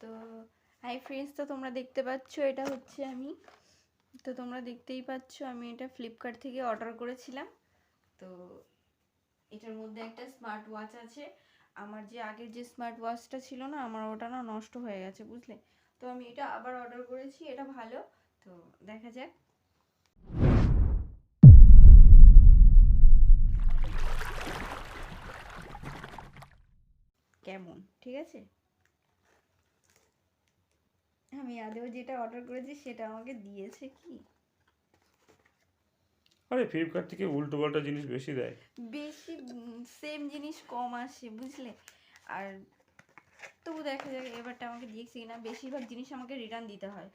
তো hi friends, তো তোমরা দেখতে পাচ্ছ এটা হচ্ছে আমি। তো তোমরা দেখতেই পাচ্ছ আমি এটা ফ্লিপকার্ট থেকে অর্ডার করেছিলাম। তো এটার মধ্যে একটা স্মার্ট ওয়াচ আছে। আমার যে আগের যে স্মার্ট ওয়াচটা ছিল না, আমার ওটা না নষ্ট হয়ে গেছে, বুঝলে। তো আমি এটা আবার অর্ডার করেছি, এটা ভালো। তো দেখা যাক কেমন। ঠিক আছে, আমি আদেও যেটা অর্ডার করেছি সেটা আমাকে দিয়েছে কি। আরে ফ্লিপকার্ট থেকে উল্টো পাল্টা জিনিস বেশি দেয়। বেশি সেম জিনিস কম আসে, বুঝলে। আর তবু দেখা যাক এবারটা আমাকে দিয়েছে কিনা। বেশিরভাগ জিনিস আমাকে রিটার্ন দিতে হয়।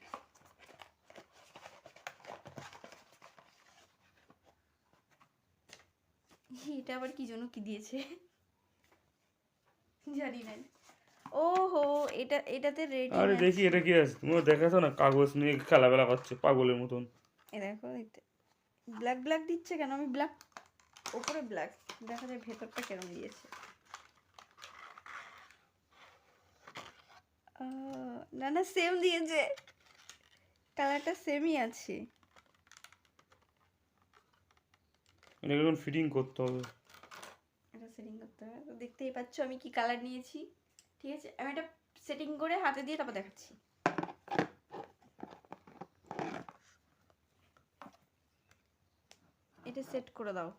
এটা আবার কি জন্য কি দিয়েছে জানি না। ওহো, এটাতে রেটিং আরে দেখি আছে। এটা কি আছে, তোমরা দেখাছো না কাগজ নিয়ে খেলাবেলা করছে পাগলের মতন। এ দেখো, ব্ল্যাক ব্ল্যাক দিচ্ছে কেন? আমি ব্ল্যাক, ওপরে ব্ল্যাক, দেখা যায় ভেতরটা কেরম দিয়েছে। না না, সেম দিয়েছে, কালারটা সেমই আছে। এটাকে এখন ফিটিং করতে হবে। এটা সেটিং করতে হবে। তো দেখতেই পাচ্ছ আমি কি কালার নিয়েছি। ঠিক আছে, আমি এটা সেটিং করে হাতে দিয়ে তারপর দেখাচ্ছি। এটা সেট করে দাও।